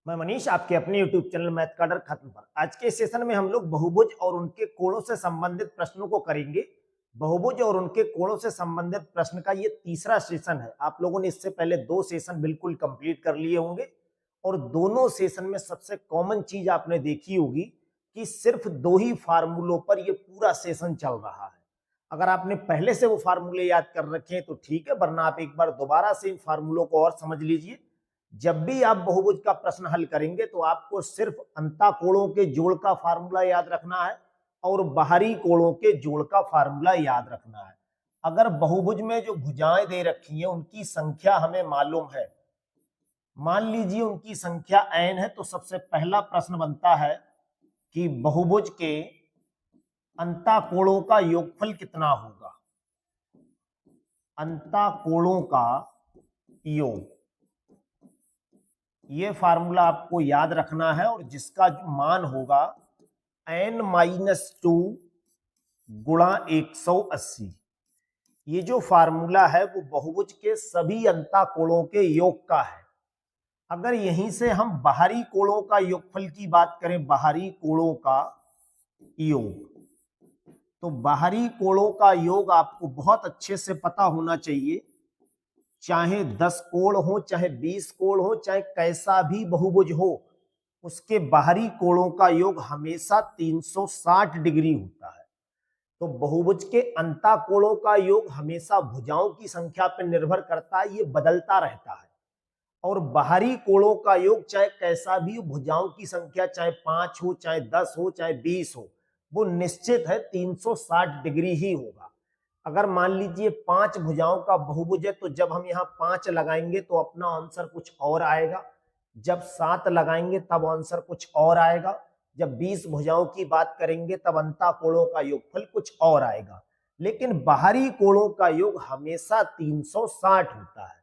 मैं मनीष आपके अपने YouTube चैनल मैथ का डर खत्म पर। आज के सेशन में हम लोग बहुभुज और उनके कोणों से संबंधित प्रश्नों को करेंगे। बहुभुज और उनके कोणों से संबंधित प्रश्न का ये तीसरा सेशन है। आप लोगों ने इससे पहले 2 सेशन बिल्कुल कंप्लीट कर लिए होंगे और दोनों सेशन में सबसे कॉमन चीज आपने देखी होगी कि सिर्फ 2 ही फार्मूलों पर ये पूरा सेशन चल रहा है। अगर आपने पहले से वो फार्मूले याद कर रखे हैं तो ठीक है, वरना आप एक बार दोबारा से इन फार्मूलों को और समझ लीजिए। जब भी आप बहुभुज का प्रश्न हल करेंगे तो आपको सिर्फ अंतःकोणों के जोड़ का फार्मूला याद रखना है और बाहरी कोणों के जोड़ का फार्मूला याद रखना है। अगर बहुभुज में जो भुजाएं दे रखी हैं उनकी संख्या हमें मालूम है, मान लीजिए उनकी संख्या n है, तो सबसे पहला प्रश्न बनता है कि बहुभुज के अंतःकोणों का योगफल कितना होगा। अंतःकोणों का योग, ये फार्मूला आपको याद रखना है और जिसका मान होगा n-2 गुणा 180। ये जो फार्मूला है वो बहुभुज के सभी अंतःकोणों के योग का है। अगर यहीं से हम बाहरी कोणों का योगफल की बात करें, बाहरी कोणों का योग, तो बाहरी कोणों का योग आपको बहुत अच्छे से पता होना चाहिए। चाहे 10 कोण हो, चाहे 20 कोण हो, चाहे कैसा भी बहुभुज हो, उसके बाहरी कोणों का योग हमेशा 360 डिग्री होता है। तो बहुभुज के अंतःकोणों का योग हमेशा भुजाओं की संख्या पर निर्भर करता है, ये बदलता रहता है। और बाहरी कोणों का योग चाहे कैसा भी, भुजाओं की संख्या चाहे 5 हो, चाहे 10 हो, चाहे 20 हो, वो निश्चित है 360 डिग्री ही होगा। अगर मान लीजिए 5 भुजाओं का बहुभुज है तो जब हम यहाँ 5 लगाएंगे तो अपना आंसर कुछ और आएगा, जब 7 लगाएंगे तब आंसर कुछ और आएगा, जब 20 भुजाओं की बात करेंगे तब अंतःकोणों का योगफल कुछ और आएगा। लेकिन बाहरी कोणों का योग हमेशा 360 होता है।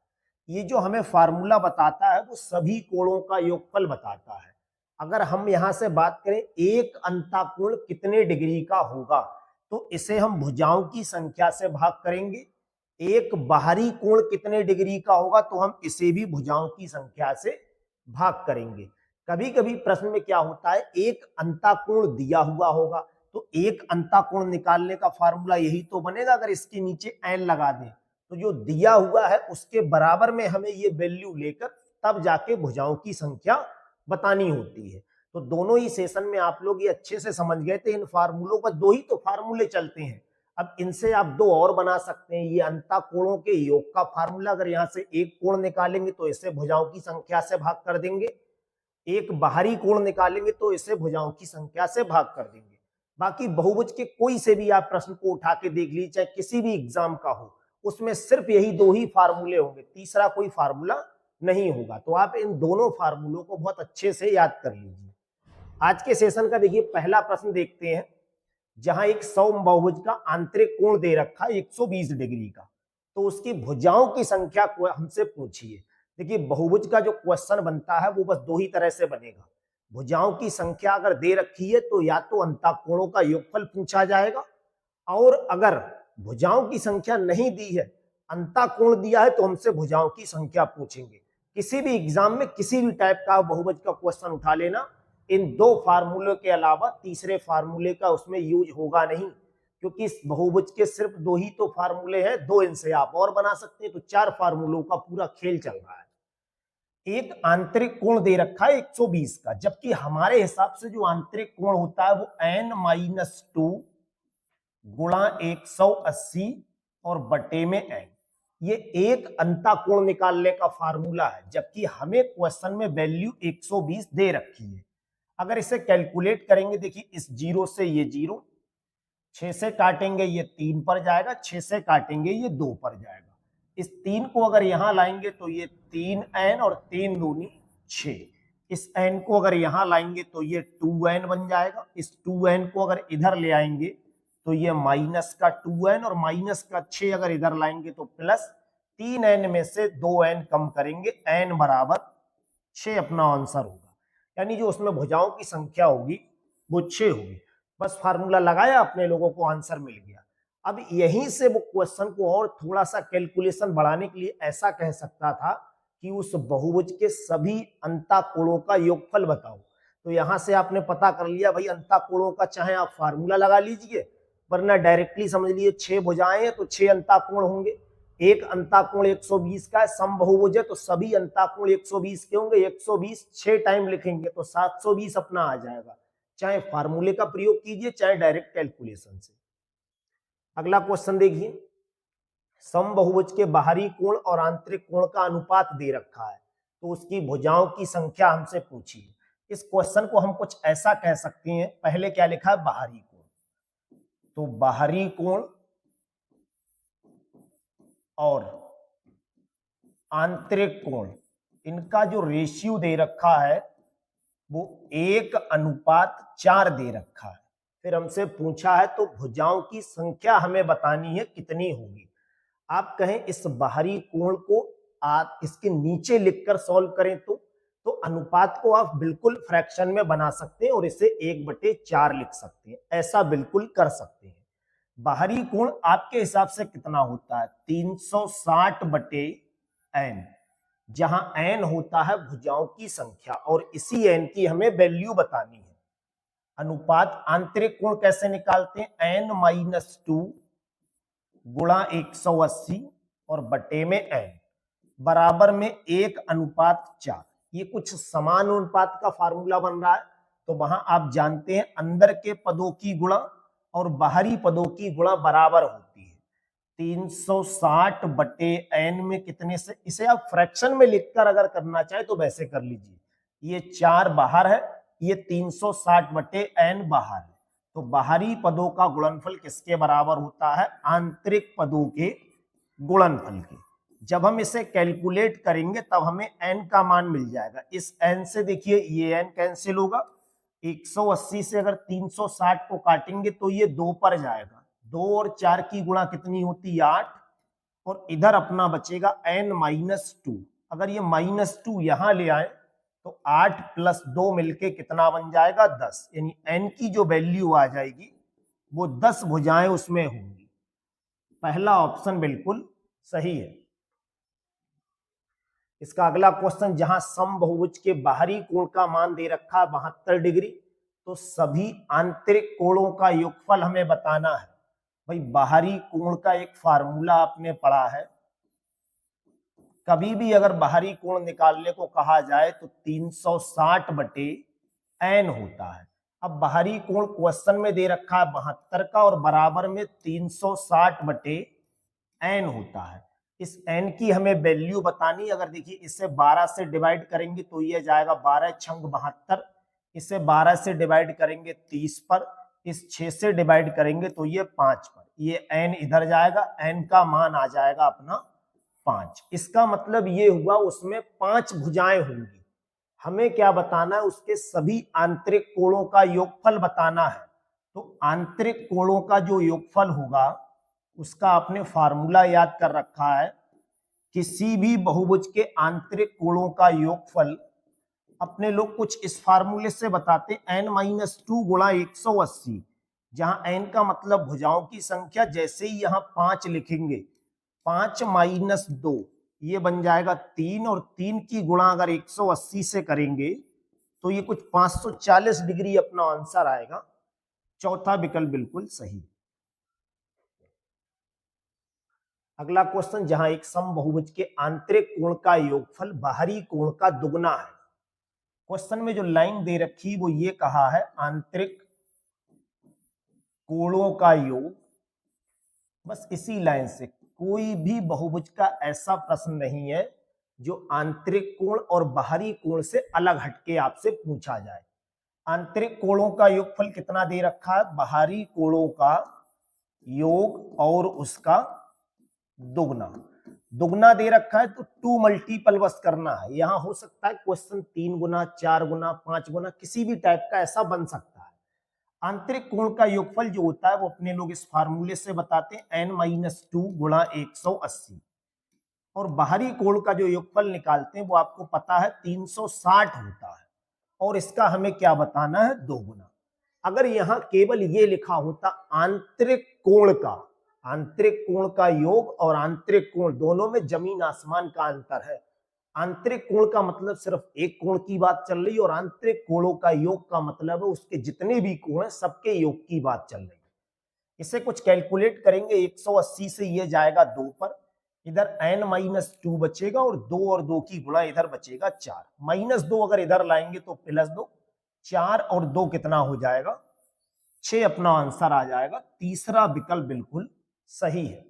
ये जो हमें फार्मूला बताता है वो सभी कोणों का योगफल बताता है। अगर हम यहां से बात करें एक अंतःकोण कितने डिग्री का होगा, तो इसे हम भुजाओं की संख्या से भाग करेंगे। एक बाहरी कोण कितने डिग्री का होगा, तो हम इसे भी भुजाओं की संख्या से भाग करेंगे। कभी कभी प्रश्न में क्या होता है, एक अंतःकोण दिया हुआ होगा तो एक अंतःकोण निकालने का फार्मूला यही तो बनेगा। अगर इसके नीचे n लगा दें तो जो दिया हुआ है उसके बराबर में हमें ये वैल्यू लेकर तब जाके भुजाओं की संख्या बतानी होती है। तो दोनों ही सेशन में आप लोग ये अच्छे से समझ गए थे। इन फार्मूलों पर 2 ही तो फार्मूले चलते हैं। अब इनसे आप 2 और बना सकते हैं। ये अंतःकोणों के योग का फार्मूला, अगर यहाँ से एक कोण निकालेंगे तो इसे भुजाओं की संख्या से भाग कर देंगे, एक बाहरी कोण निकालेंगे तो इसे भुजाओं की संख्या से भाग कर देंगे। बाकी बहुभुज के कोई से भी आप प्रश्न को उठा के देख लीजिए, चाहे किसी भी एग्जाम का हो, उसमें सिर्फ यही 2 ही फार्मूले होंगे, तीसरा कोई फार्मूला नहीं होगा। तो आप इन दोनों फार्मूलों को बहुत अच्छे से याद कर लीजिए। आज के सेशन का देखिए पहला प्रश्न देखते हैं, जहां एक सम बहुभुज का आंतरिक कोण दे रखा है 120 डिग्री का, तो उसकी भुजाओं की संख्या को हमसे पूछिए। देखिए बहुभुज का जो क्वेश्चन बनता है वो बस 2 ही तरह से बनेगा। भुजाओं की संख्या अगर दे रखी है तो या तो अंतःकोणों का योगफल पूछा जाएगा, और अगर भुजाओं की संख्या नहीं दी है, अंतःकोण दिया है, तो हमसे भुजाओं की संख्या पूछेंगे। किसी भी एग्जाम में किसी भी टाइप का बहुभुज का क्वेश्चन उठा लेना, इन 2 फार्मूले के अलावा तीसरे फार्मूले का उसमें यूज होगा नहीं, क्योंकि इस बहुभुज के सिर्फ 2 ही तो फार्मूले हैं। 2 इनसे आप और बना सकते हैं, तो 4 फार्मूलों का पूरा खेल चल रहा है। एक आंतरिक कोण दे रखा है 120 का, जबकि हमारे हिसाब से जो आंतरिक कोण होता है वो n-2 गुणा 180 और बटे में n, ये एक अंतःकोण निकालने का फार्मूला है, जबकि हमें क्वेश्चन में वैल्यू 120 दे रखी है। अगर इसे कैलकुलेट करेंगे, देखिए इस 0 से ये 0, 6 से काटेंगे ये 3 पर जाएगा, 6 से काटेंगे ये 2 पर जाएगा। इस 3 को अगर यहां लाएंगे तो ये 3n और 3 दूनी 6। इस n को अगर यहां लाएंगे तो ये 2n बन जाएगा। इस 2n को अगर इधर ले आएंगे तो ये माइनस का 2n, और माइनस का 6 अगर इधर लाएंगे तो प्लस 3n में से 2n कम करेंगे, n बराबर 6 अपना आंसर होगा। यानी जो उसमें भुजाओं की संख्या होगी वो 6 होगी। बस फार्मूला लगाया, अपने लोगों को आंसर मिल गया। अब यहीं से वो क्वेश्चन को और थोड़ा सा कैलकुलेशन बढ़ाने के लिए ऐसा कह सकता था कि उस बहुभुज के सभी अंतःकोणों का योगफल बताओ। तो यहां से आपने पता कर लिया भाई अंतःकोणों का, चाहे आप फार्मूला लगा लीजिए वरना डायरेक्टली समझ लीजिए 6 भुजाएं हैं तो 6 अंतःकोण होंगे। एक अंतःकोण 120 का है, समबाहुभुज है तो सभी अंतःकोण 120 के होंगे। 120 6 टाइम लिखेंगे तो 720 अपना आ जाएगा। चाहे फार्मूले का प्रयोग कीजिए चाहे डायरेक्ट कैलकुलेशन से। अगला क्वेश्चन देखिए, समबाहुभुज के बाहरी कोण और आंतरिक कोण का अनुपात दे रखा है तो उसकी भुजाओं की संख्या हमसे पूछी है। इस क्वेश्चन को हम कुछ ऐसा कह सकते हैं, पहले क्या लिखा है बाहरी कोण, तो बाहरी कोण और आंतरिक कोण इनका जो रेशियो दे रखा है वो 1:4 दे रखा है। फिर हमसे पूछा है तो भुजाओं की संख्या हमें बतानी है कितनी होगी। आप कहें इस बाहरी कोण को आप इसके नीचे लिखकर सॉल्व करें तो अनुपात को आप बिल्कुल फ्रैक्शन में बना सकते हैं और इसे 1/4 लिख सकते हैं, ऐसा बिल्कुल कर सकते हैं। बाहरी कोण आपके हिसाब से कितना होता है 360/n, जहां n होता है भुजाओं की संख्या और इसी n की हमें वैल्यू बतानी है। अनुपात आंतरिक कोण कैसे निकालते हैं, n-2 गुणा 180 और बटे में n बराबर में 1:4। ये कुछ समान अनुपात का फार्मूला बन रहा है तो वहां आप जानते हैं अंदर के पदों की गुणा और बाहरी पदों की गुणा बराबर होती है। 360/n में कितने से, इसे आप फ्रैक्शन में लिखकर अगर करना चाहे तो वैसे कर लीजिए। ये 4 बाहर है, ये 360/n बाहर है, तो बाहरी पदों का गुणनफल किसके बराबर होता है, आंतरिक पदों के गुणनफल के। जब हम इसे कैलकुलेट करेंगे तब हमें n का मान मिल जाएगा। इस n से देखिए ये n कैंसिल होगा, 180 से अगर 360 को काटेंगे तो ये 2 पर जाएगा, 2 और 4 की गुणा कितनी होती है 8, और इधर अपना बचेगा n-2। अगर ये -2 यहां ले आए तो 8 + 2 मिलके कितना बन जाएगा 10, यानी n की जो वैल्यू आ जाएगी वो 10 भुजाएं उसमें होंगी। पहला ऑप्शन बिल्कुल सही है। इसका अगला क्वेश्चन, जहां समबाहुभुज के बाहरी कोण का मान दे रखा है 72 डिग्री तो सभी आंतरिक कोणों का योगफल हमें बताना है। भाई बाहरी कोण का एक फार्मूला आपने पढ़ा है, कभी भी अगर बाहरी कोण निकालने को कहा जाए तो 360/n होता है। अब बाहरी कोण क्वेश्चन में दे रखा है 72 का और बराबर में 360/n होता है। इस n की हमें वैल्यू बतानी, अगर देखिए इसे 12 से डिवाइड करेंगे तो ये जाएगा 12 छंग 72, इसे 12 से डिवाइड करेंगे 30 पर, इस 6 से डिवाइड करेंगे तो ये 5 पर, ये n इधर जाएगा, n का मान आ जाएगा अपना 5। इसका मतलब ये हुआ उसमें 5 भुजाएं होंगी। हमें क्या बताना है, उसके सभी आंतरिक कोणों का योगफल बताना है। तो आंतरिक कोणों का जो योगफल होगा उसका आपने फार्मूला याद कर रखा है। किसी भी बहुभुज के आंतरिक कोणों का योगफल अपने लोग कुछ इस फार्मूले से बताते हैं, n-2 गुणा 180, जहां n का मतलब भुजाओं की संख्या। जैसे ही यहां 5 लिखेंगे, 5-2 ये बन जाएगा 3, और 3 की गुणा अगर 180 से करेंगे तो ये कुछ 540 डिग्री अपना आंसर आएगा। चौथा विकल्प बिल्कुल सही। अगला क्वेश्चन, जहां एक समबाहुभुज के आंतरिक कोण का योगफल बाहरी कोण का दुगना है। क्वेश्चन में जो लाइन दे रखी वो ये कहा है आंतरिक कोणों का योग, बस इसी लाइन से कोई भी बहुभुज का ऐसा प्रश्न नहीं है जो आंतरिक कोण और बाहरी कोण से अलग हटके आपसे पूछा जाए। आंतरिक कोणों का योगफल कितना दे रखा है, बाहरी कोणों का योग और उसका दुगना। दुगना दे रखा है तो 2 मल्टीपल बस करना है। यहां हो सकता है क्वेश्चन 3 गुना, 4 गुना, 5 गुना, किसी भी टाइप का ऐसा बन सकता है। आंतरिक कोण का योगफल जो होता है वो अपने लोग इस फार्मूले से बताते हैं, n-2 गुणा 180, और बाहरी कोण का जो योगफल निकालते हैं वो आपको पता है 360 होता है, और इसका हमें क्या बताना है, 2 गुना। अगर यहां केवल ये लिखा होता आंतरिक कोण का योग और आंतरिक कोण दोनों में जमीन आसमान का अंतर है। आंतरिक कोण का मतलब सिर्फ एक कोण की बात चल रही है, और आंतरिक कोणों का योग का मतलब है उसके जितने भी कोण हैं सबके योग की बात चल रही है। इसे कुछ कैलकुलेट करेंगे, 180 से ये जाएगा 2 पर, इधर n-2 बचेगा, और 2 और 2 की गुणा इधर बचेगा 4, -2 अगर इधर लाएंगे तो +2, 4 और 2 कितना हो जाएगा 6 अपना आंसर आ जाएगा। तीसरा विकल्प बिल्कुल सही है।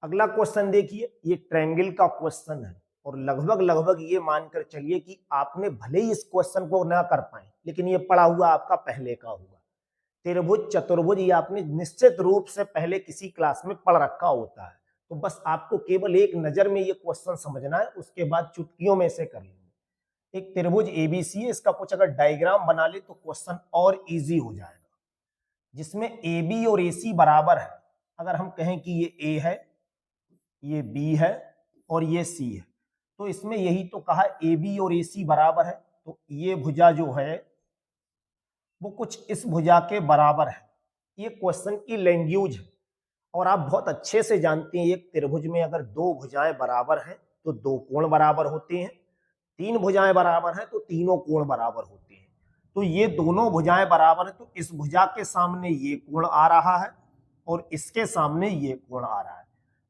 अगला क्वेश्चन देखिए, ये ट्रायंगल का क्वेश्चन है, और लगभग लगभग ये मानकर चलिए कि आपने भले ही इस क्वेश्चन को ना कर पाए, लेकिन ये पढ़ा हुआ आपका पहले का होगा। त्रिभुज चतुर्भुज ये आपने निश्चित रूप से पहले किसी क्लास में पढ़ रखा होता है, तो बस आपको केवल एक नजर में ये क्वेश्चन समझना है, उसके बाद चुटकियों में से कर लेंगे। एक त्रिभुज एबीसी है, इसका कुछ अगर डायग्राम बना ले तो क्वेश्चन और इजी हो जाएगा, जिसमें ए बी और ए सी बराबर है। अगर हम कहें कि ये ए है, ये बी है और ये सी है, तो इसमें यही तो कहा ए बी और ए सी बराबर है, तो ये भुजा जो है वो कुछ इस भुजा के बराबर है। ये क्वेश्चन की लैंग्वेज है, और आप बहुत अच्छे से जानते हैं एक त्रिभुज में अगर दो भुजाएं बराबर हैं तो दो कोण बराबर होते हैं, तीन भुजाएं बराबर हैं तो तीनों कोण बराबर होते हैं। तो ये दोनों भुजाएं बराबर है, तो इस भुजा के सामने ये कोण आ रहा है और इसके सामने ये कोण आ रहा है,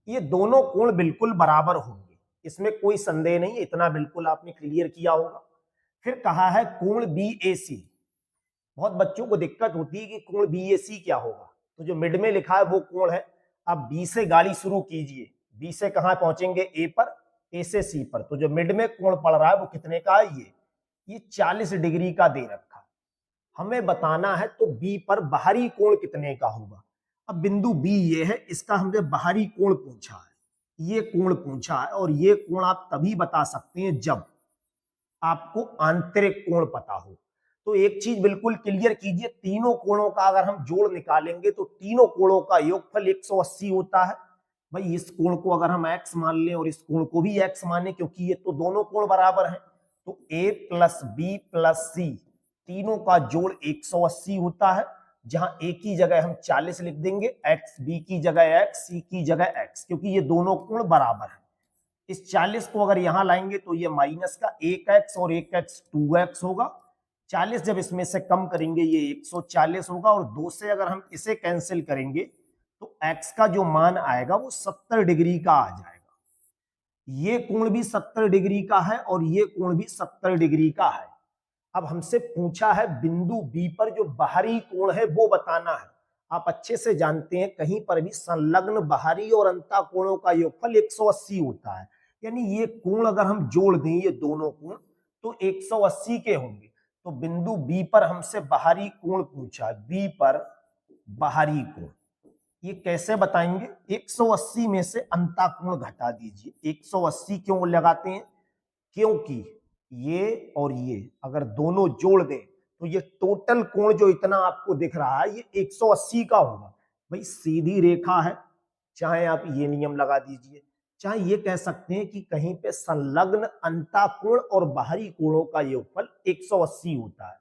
ये दोनों कोण बिल्कुल बराबर होंगे, इसमें कोई संदेह नहीं, इतना बिल्कुल आपने क्लियर किया होगा। फिर कहा है कोण बी ए सी। बहुत बच्चों को दिक्कत होती है कि कोण बी ए सी क्या होगा, तो जो मिड में लिखा है वो कोण है। अब बी से गाड़ी शुरू कीजिए, बी से कहां पहुंचेंगे ए पर, ए से सी पर, तो जो मिड में कोण पड़ रहा है वो कितने का है, ये 40 डिग्री का दे रखा। हमें बताना है तो बी पर बाहरी कोण कितने का होगा। अब बिंदु बी ये है, इसका हमने बाहरी कोण पूछा है, ये कोण पूछा है, और ये कोण आप तभी बता सकते हैं जब आपको आंतरिक कोण पता हो। तो एक चीज बिल्कुल क्लियर कीजिए, तीनों कोणों का अगर हम जोड़ निकालेंगे तो तीनों कोणों का योगफल 180 होता है। भाई इस कोण को अगर हम x मान लें और इस कोण को भी x माने, क्योंकि ये तो दोनों कोण बराबर हैं, तो a प्लस बी प्लस सी तीनों का जोड़ 180 होता है। जहां a की जगह हम 40 लिख देंगे, x b की जगह x, c की जगह x, क्योंकि ये दोनों कोण बराबर हैं। इस 40 को अगर यहां लाएंगे तो ये माइनस का 1x और 1x 2x होगा। 40 जब इसमें से कम करेंगे ये 140 होगा, और 2 से अगर हम इसे कैंसिल करेंगे तो x का जो मान आएगा वो 70 डिग्री का आ जाएगा। ये कोण भी 70 डिग्री का है और ये कोण भी 70 डिग्री का है। अब हमसे पूछा है बिंदु बी पर जो बाहरी कोण है वो बताना है। आप अच्छे से जानते हैं कहीं पर भी संलग्न बाहरी और अंतः कोणों का योगफल 180 होता है, यानी ये कोण अगर हम जोड़ दें ये दोनों कोण तो 180 के होंगे। तो बिंदु बी पर हमसे बाहरी कोण पूछा, बी पर बाहरी कोण, ये कैसे बताएंगे, 180 में से अंतः कोण घटा दीजिए। 180 क्यों लगाते हैं, क्योंकि ये और ये अगर दोनों जोड़ दें तो ये टोटल कोण जो इतना आपको दिख रहा है ये 180 का होगा। भाई सीधी रेखा है, चाहे आप ये नियम लगा दीजिए, चाहे ये कह सकते हैं कि कहीं पे संलग्न अंतः कोण और बाहरी कोणों का योगफल 180 होता है,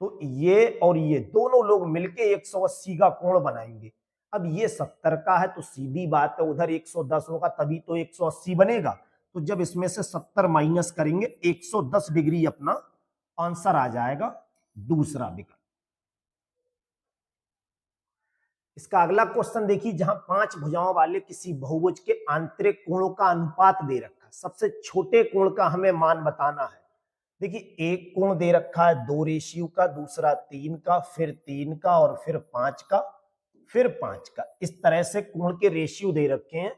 तो ये और ये दोनों लोग मिलके 180 का कोण बनाएंगे। अब ये 70 का है तो सीधी बात है उधर 110 होगा तभी तो 180 बनेगा। तो जब इसमें से 70 माइनस करेंगे 110 डिग्री अपना आंसर आ जाएगा, दूसरा विकल्प। इसका अगला क्वेश्चन देखिए, जहां 5 भुजाओं वाले किसी बहुभुज के आंतरिक कोणों का अनुपात दे रखा है, सबसे छोटे कोण का हमें मान बताना है। देखिए एक कोण दे रखा है 2 रेशियो का, दूसरा 3 का, फिर 3 का, और फिर 5 का, फिर 5 का, इस तरह से कोण के रेशियो दे रखे हैं।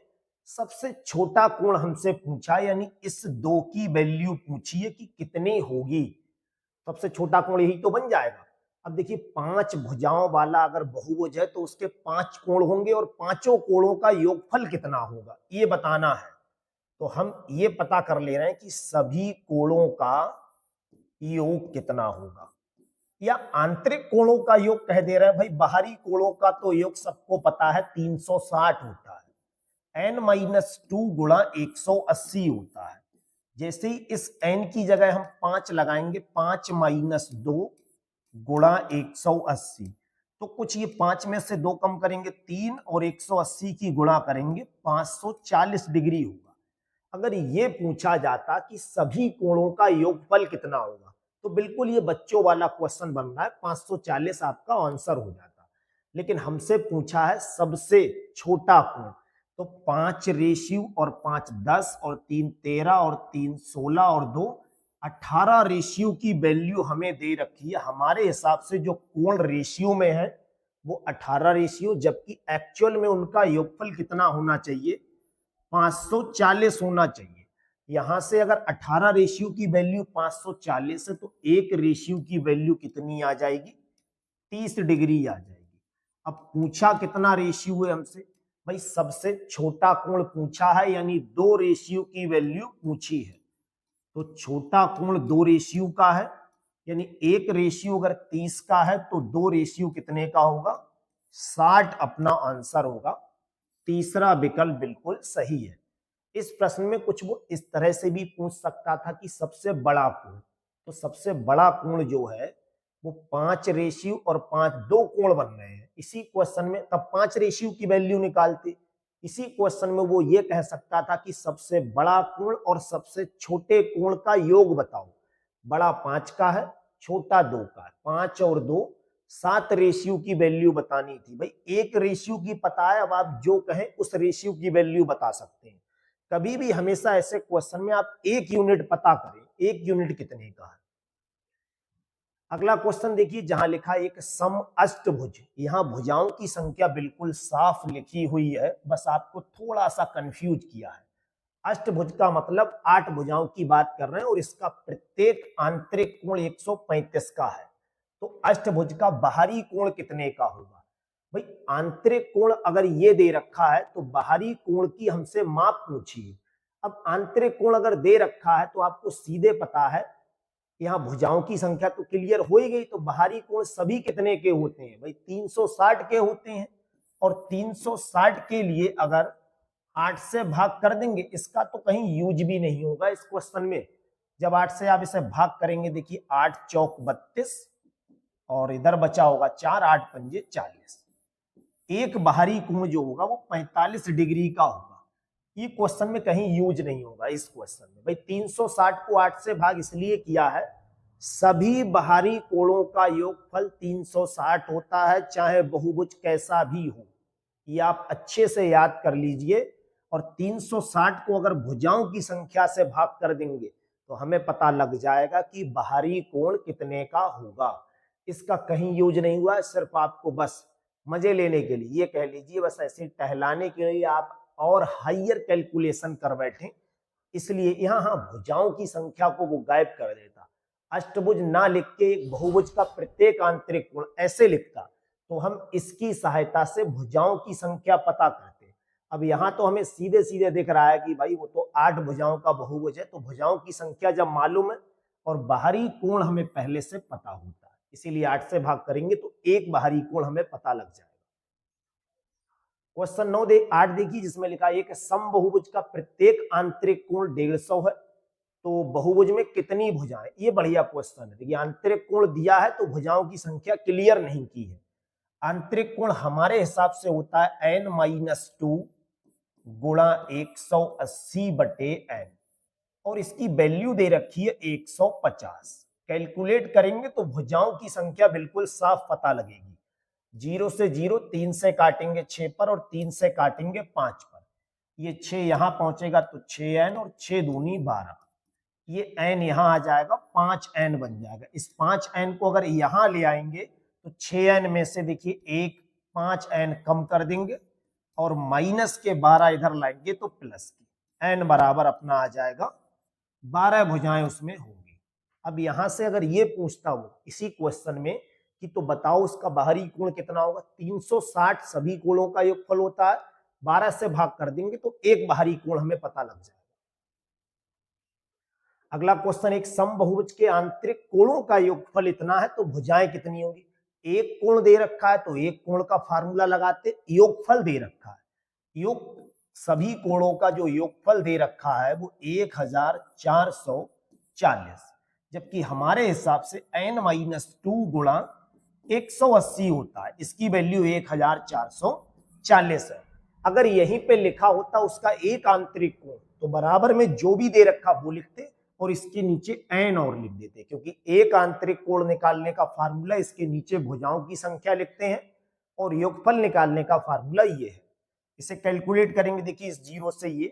सबसे छोटा कोण हमसे पूछा, यानी इस 2 की वैल्यू पूछिए कि कितनी होगी, सबसे छोटा कोण यही तो बन जाएगा। अब देखिए 5 भुजाओं वाला अगर बहुभुज है तो उसके 5 कोण होंगे और पांचों कोणों का योगफल कितना होगा ये बताना है। तो हम ये पता कर ले रहे हैं कि सभी कोणों का योग कितना होगा, या आंतरिक कोणों का योग कह दे रहे हैं। भाई बाहरी कोणों का तो योग सबको पता है 360 होता है, n-2 गुणा 180 होता है। जैसे ही इस n की जगह हम 5 लगाएंगे, 5-2 गुणा 180, तो कुछ ये 5 में से 2 कम करेंगे 3, और 180 की गुणा करेंगे 540 डिग्री होगा। अगर ये पूछा जाता कि सभी कोणों का योगफल कितना होगा, तो बिल्कुल ये बच्चों वाला क्वेश्चन बन रहा है, 540 आपका आंसर हो जाता। लेकिन हमसे पूछा है सबसे छोटा कोण, तो 5 रेशियो और 5 10 और 3 13 और 3 16 और 2 18 रेशियो की वैल्यू हमें दे रखी है। हमारे हिसाब से जो कोण रेशियो में है वो 18 रेशियो, जबकि एक्चुअल में उनका योगफल कितना होना चाहिए, 540 होना चाहिए। यहां से अगर 18 रेशियो की वैल्यू 540 है तो एक रेशियो की वैल्यू कितनी आ जाएगी, 30 डिग्री आ जाएगी। अब पूछा कितना रेशियो है हमसे, भाई सबसे छोटा कोण पूछा है, यानी 2 रेशियो की वैल्यू पूछी है। तो छोटा कोण 2 रेशियो का है, यानी एक रेशियो अगर 30 का है तो 2 रेशियो कितने का होगा, 60 अपना आंसर होगा। तीसरा विकल्प बिल्कुल सही है। इस प्रश्न में कुछ वो इस तरह से भी पूछ सकता था कि सबसे बड़ा कोण, तो सबसे बड़ा कोण जो है वो 5 रेशियो और 5 2 कोण बन रहे हैं इसी क्वेश्चन में, तब 5 रेशियो की वैल्यू निकालते। इसी क्वेश्चन में वो ये कह सकता था कि सबसे बड़ा कोण और सबसे छोटे कोण का योग बताओ। बड़ा 5 का है, छोटा 2 का है, 5 और 2 7 रेशियो की वैल्यू बतानी थी। भाई एक रेशियो की पता है, अब आप जो कहें उस रेशियो की वैल्यू बता सकते हैं। कभी भी हमेशा ऐसे क्वेश्चन में आप एक यूनिट पता करें, एक यूनिट कितने का है। अगला क्वेश्चन देखिए, जहां लिखा है एक सम अष्टभुज, यहां भुजाओं की संख्या बिल्कुल साफ लिखी हुई है, बस आपको थोड़ा सा कंफ्यूज किया है। अष्टभुज का मतलब 8 भुजाओं की बात कर रहे हैं और इसका प्रत्येक आंतरिक कोण 135 का है। तो अष्टभुज का बाहरी कोण कितने का होगा, भाई आंतरिक कोण अगर ये दे रखा है तो बाहरी कोण की हमसे माप पूछिए। अब आंतरिक कोण अगर दे रखा है तो आपको सीधे पता है, यहाँ भुजाओं की संख्या तो क्लियर हो ही गई, तो बाहरी कोण सभी कितने के होते हैं, भाई 360 के होते हैं। और 360 के लिए अगर 8 से भाग कर देंगे, इसका तो कहीं यूज भी नहीं होगा इस क्वेश्चन में। जब 8 से आप इसे भाग करेंगे, देखिए 8 चौक 32 और इधर बचा होगा 4, 8 पंजे 40। एक बाहरी कोण जो होगा वो 45 डिग्री का होगा। ये क्वेश्चन में कहीं यूज नहीं होगा इस क्वेश्चन में। भाई 360 को 8 से भाग इसलिए किया है, सभी बाहरी कोणों का योगफल 360 होता है, चाहे बहुभुज कैसा भी हो। ये आप अच्छे से याद कर लीजिए। और 360 को अगर भुजाओं की संख्या से भाग कर देंगे तो हमें पता लग जाएगा कि बाहरी कोण कितने का होगा। इसका कहीं यूज नहीं हुआ है, सिर्फ आपको बस मजे लेने के लिए, ये कह लीजिए बस ऐसे टहलाने के लिए आप और हाइयर कैलकुलेशन कर बैठे, इसलिए यहाँ हाँ भुजाओं की संख्या को वो गायब कर देता। अष्टभुज ना लिख के एक बहुभुज का प्रत्येक आंतरिक कोण ऐसे लिखता तो हम इसकी सहायता से भुजाओं की संख्या पता करते। अब यहाँ तो हमें सीधे सीधे दिख रहा है कि भाई वो तो 8 भुजाओं का बहुभुज है, तो भुजाओं की संख्या जब मालूम है और बाहरी कोण हमें पहले से पता होता है, इसीलिए 8 से भाग करेंगे तो एक बाहरी कोण हमें पता लग जाएगा। क्वेश्चन 9 8 देखिए, जिसमें लिखा है एक समबहुभुज का प्रत्येक आंतरिक कोण 150 है, तो बहुभुज में कितनी भुजाएं। ये बढ़िया क्वेश्चन है। देखिए आंतरिक कोण दिया है तो भुजाओं की संख्या क्लियर नहीं की है। आंतरिक कोण हमारे हिसाब से होता है n-2 गुणा 180 बटे n, और इसकी वैल्यू दे रखी है 150। कैलकुलेट करेंगे तो भुजाओं की संख्या बिल्कुल साफ पता लगेगी। 0 से 0, 3 से काटेंगे 6 पर और 3 से काटेंगे 5 पर, ये 6 यहां पहुंचेगा तो 6n और 6 दूनी 12, ये n यहां आ जाएगा 5n बन जाएगा। इस 5n को अगर यहां ले आएंगे तो 6n में से देखिए एक 5n कम कर देंगे और माइनस के 12 इधर लाएंगे तो प्लस की, n बराबर अपना आ जाएगा 12 भुजाएं उसमें होंगी। अब यहां से अगर ये पूछता वो इसी क्वेश्चन में कि तो बताओ उसका बाहरी कोण कितना होगा, 360 सभी कोणों का योगफल होता है, 12 से भाग कर देंगे तो एक बाहरी कोण हमें पता लग जाएगा। अगला क्वेश्चन, एक समबहुभुज के आंतरिक कोणों का योगफल इतना है तो भुजाएं कितनी होंगी। एक कोण दे रखा है तो एक कोण का फार्मूला लगाते, योगफल दे रखा है, योग सभी कोणों का जो योगफल दे रखा है वो 1440, जबकि हमारे हिसाब से n-2 गुणा 180 होता है, इसकी वैल्यू 1440 है। अगर यहीं पे लिखा होता उसका एक आंतरिक कोण तो बराबर में जो भी दे रखा वो लिखते और इसके नीचे n और लिख देते, क्योंकि एक आंतरिक कोण निकालने का फार्मूला इसके नीचे भुजाओं की संख्या लिखते हैं और योगफल निकालने का फार्मूला ये है। इसे कैलकुलेट करेंगे, देखिए इस जीरो से ये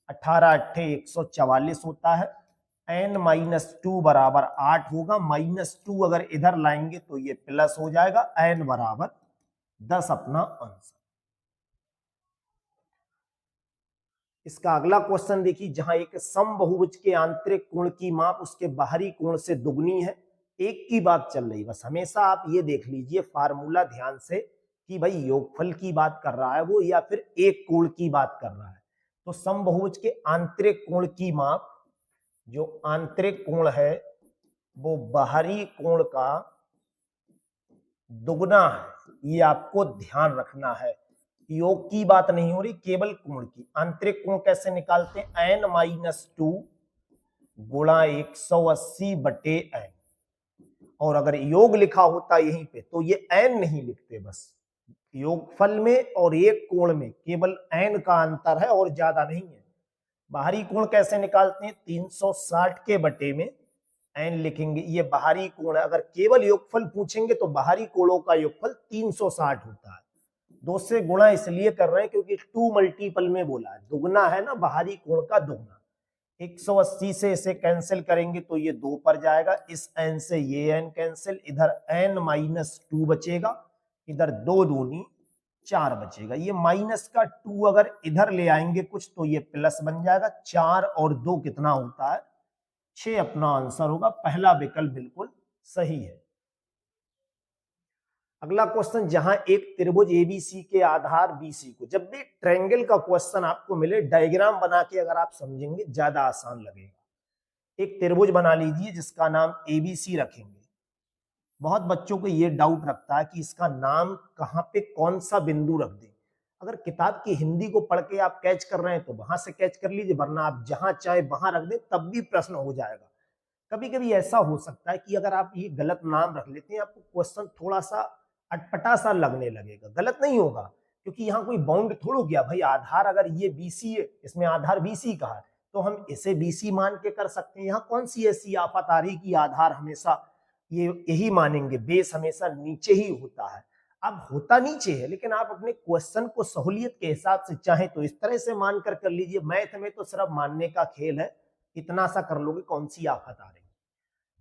18 अट्ठे 144 होता है, n-2 बराबर 8 होगा, -2 अगर इधर लाएंगे तो ये प्लस हो जाएगा, n बराबर 10 अपना आंसर। इसका अगला क्वेश्चन देखिए, जहां एक समबहुभुज के आंतरिक कोण की माप उसके बाहरी कोण से दुगनी है, एक की बात चल रही, बस हमेशा आप ये देख लीजिए फार्मूला ध्यान से कि भाई योगफल की बात कर रहा है वो या फिर एक कोण की बात कर रहा है। तो समबहुभुज के आंतरिक कोण की माप, जो आंतरिक कोण है वो बाहरी कोण का दुगना है, ये आपको ध्यान रखना है। योग की बात नहीं हो रही, केवल कोण की। आंतरिक कोण कैसे निकालते हैं, n-2 गुणा 180 बटे n, और अगर योग लिखा होता यहीं पे तो ये n नहीं लिखते, बस योगफल में और एक कोण में केवल n का अंतर है और ज्यादा नहीं है। बाहरी कोण कैसे निकालते हैं, 360 के बटे में n लिखेंगे, ये बाहरी कोण है। अगर केवल योगफल पूछेंगे तो बाहरी कोणों का योगफल 360 होता है। 2 से गुणा इसलिए कर रहे हैं क्योंकि 2 मल्टीपल में बोला है, दुगना है ना, बाहरी कोण का दुगना। 180 से इसे कैंसिल करेंगे तो ये 2 पर जाएगा, इस n से ये n कैंसिल, इधर n-2 बचेगा, इधर 2 दूनी 4 बचेगा। ये माइनस का 2 अगर इधर ले आएंगे कुछ तो ये प्लस बन जाएगा। 4 और 2 कितना होता है, 6 अपना आंसर होगा। पहला विकल्प बिल्कुल सही है। अगला क्वेश्चन, जहां एक त्रिभुज एबीसी के आधार बीसी को, जब भी ट्रायंगल का क्वेश्चन आपको मिले डायग्राम बना के अगर आप समझेंगे ज्यादा आसान लगेगा। एक त्रिभुज बना लीजिए जिसका नाम एबीसी रखेंगे। बहुत बच्चों को ये डाउट रखता है कि इसका नाम कहाँ पे कौन सा बिंदु रख दें। अगर किताब की हिंदी को पढ़ के आप कैच कर रहे हैं तो वहां से कैच कर लीजिए, वरना आप जहां चाहे वहां रख दें तब भी प्रश्न हो जाएगा। कभी कभी ऐसा हो सकता है कि अगर आप ये गलत नाम रख लेते हैं आपको क्वेश्चन थोड़ा सा अटपटा सा लगने लगेगा। गलत नहीं होगा क्योंकि यहाँ कोई बाउंड थोड़ा गया, भाई आधार अगर ये बीसी है, इसमें आधार बीसी का है तो हम इसे बीसी मान के कर सकते हैं। यहाँ कौन सी ऐसी आफत आ रही कि आधार हमेशा ये यही मानेंगे, बेस हमेशा नीचे ही होता है। अब होता नीचे है लेकिन आप अपने क्वेश्चन को सहूलियत के हिसाब से चाहे तो इस तरह से मानकर कर लीजिए। मैथ में तो सिर्फ मानने का खेल है, इतना सा कर लोगे कौन सी आफत आ रही।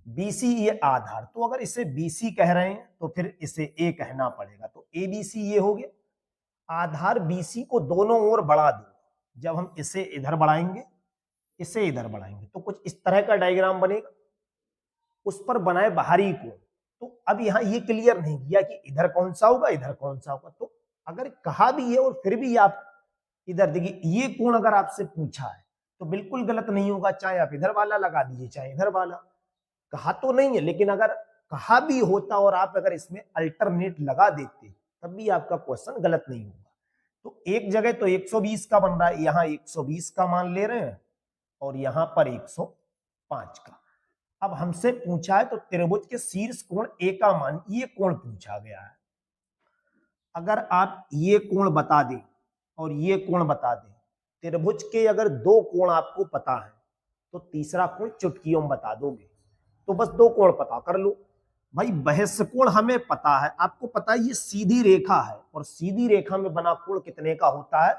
बीसी ये आधार, तो अगर इसे बीसी कह रहे हैं तो फिर इसे ए कहना पड़ेगा, तो ए बी सी ये हो गया। आधार बीसी को दोनों ओर बढ़ा दो, जब हम इसे इधर बढ़ाएंगे इसे इधर बढ़ाएंगे तो कुछ इस तरह का डायग्राम बनेगा, उस पर बनाए बाहरी कोण। तो अब यहां ये क्लियर नहीं किया कि इधर कौन सा होगा इधर कौन सा होगा, तो अगर कहा भी है और फिर भी आप इधर देखिए, ये कोण अगर आपसे पूछा है तो बिल्कुल गलत नहीं होगा, चाहे आप इधर वाला लगा दीजिए चाहे इधर वाला। कहा तो नहीं है लेकिन अगर कहा भी होता और आप अगर इसमें अल्टरनेट लगा देते तब भी आपका क्वेश्चन गलत नहीं होगा। तो एक जगह तो 120 का बन रहा है, यहां 120 का मान ले रहे हैं और यहां पर 105 का। अब हमसे पूछा है तो त्रिभुज के शीर्ष कोण ए का मान, ये कोण पूछा गया है। अगर आप ये कोण बता दें और ये कोण बता दें, त्रिभुज के अगर 2 कोण आपको पता है तो तीसरा कोण चुटकियों में बता दोगे, तो बस 2 कोण पता कर लो। भाई बहस कोण हमें पता है, आपको पता है ये सीधी रेखा है और सीधी रेखा में बना कोण कितने का होता है,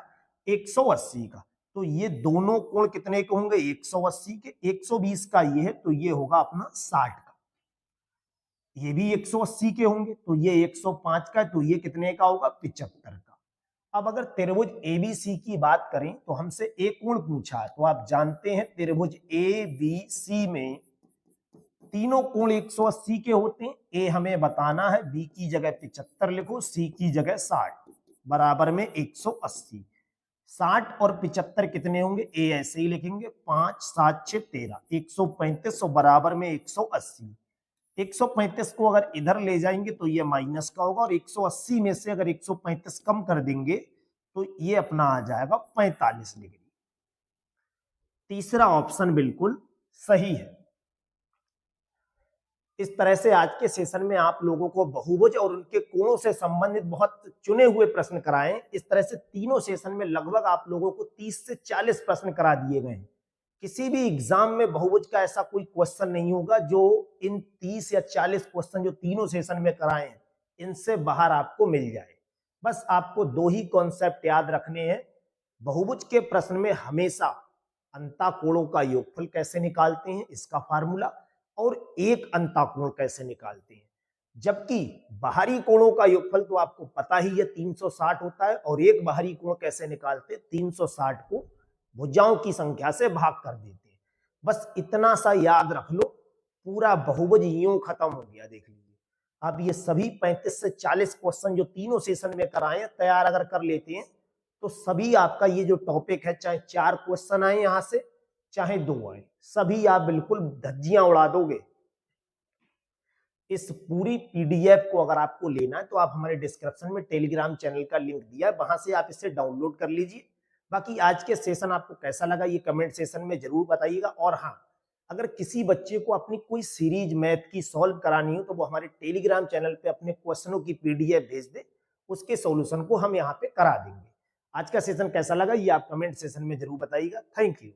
180 का। तो ये दोनों कोण कितने के होंगे, 180 के। 120 का ये है तो ये होगा अपना 60 का। ये भी 180 के होंगे तो ये 105 का, तो ये कितने का होगा, 75 का। अब अगर त्रिभुज एबीसी की बात करें तो हमसे एक कोण पूछा है, तो आप जानते हैं त्रिभुज एबीसी में तीनों कोण 180 के होते हैं। ए हमें बताना है, बी की जगह 75 लिखो, सी की जगह 60, बराबर में 180। 60 और 75 कितने होंगे, ए ऐसे ही लिखेंगे, 5 7 6 13, 135 और बराबर में 180। 135 को अगर इधर ले जाएंगे तो ये माइनस का होगा और 180 में से अगर 135 कम कर देंगे तो ये अपना आ जाएगा 45 डिग्री। तीसरा ऑप्शन बिल्कुल सही है। इस तरह से आज के सेशन में आप लोगों को बहुभुज और उनके कोणों से संबंधित बहुत चुने हुए प्रश्न कराए। इस तरह से तीनों सेशन में लगभग आप लोगों को 30 से 40 प्रश्न करा दिए गए हैं। किसी भी एग्जाम में बहुभुज का ऐसा कोई क्वेश्चन नहीं होगा जो इन 30 या 40 क्वेश्चन जो तीनों सेशन में कराए हैं इनसे बाहर आपको मिल जाए। बस आपको दो ही कॉन्सेप्ट याद रखने हैं। बहुभुज के प्रश्न में हमेशा अंताकोणों का योगफल कैसे निकालते हैं इसका फार्मूला, और एक अंताकोण कैसे निकालते हैं। जबकि बाहरी कोणों का योगफल तो आपको पता ही है 360 होता है, और एक बाहरी कोण कैसे निकालते हैं, 360 को भुजाओं की संख्या से भाग कर देते हैं। बस इतना सा याद रख लो, पूरा बहुभुज यूं खत्म हो गया। देख लीजिए अब ये सभी 35 से 40 क्वेश्चन जो तीनों सेशन में कराए हैं तैयार अगर कर लेते हैं तो सभी आपका ये जो टॉपिक है, चाहे 4 क्वेश्चन आए यहां से चाहे 2 आए, सभी आप बिल्कुल धज्जियां उड़ा दोगे। इस पूरी पीडीएफ को अगर आपको लेना है तो आप हमारे डिस्क्रिप्शन में टेलीग्राम चैनल का लिंक दिया है, वहां से आप इसे डाउनलोड कर लीजिए। बाकी आज के सेशन आपको कैसा लगा ये कमेंट सेशन में जरूर बताइएगा। और हाँ, अगर किसी बच्चे को अपनी कोई सीरीज मैथ की सॉल्व करानी हो तो वो हमारे टेलीग्राम चैनल पे अपने क्वेश्चनों की पीडीएफ भेज दे, उसके सॉल्यूशन को हम यहाँ पे करा देंगे। आज का सेशन कैसा लगा ये आप कमेंट सेशन में जरूर बताइएगा। Thank you.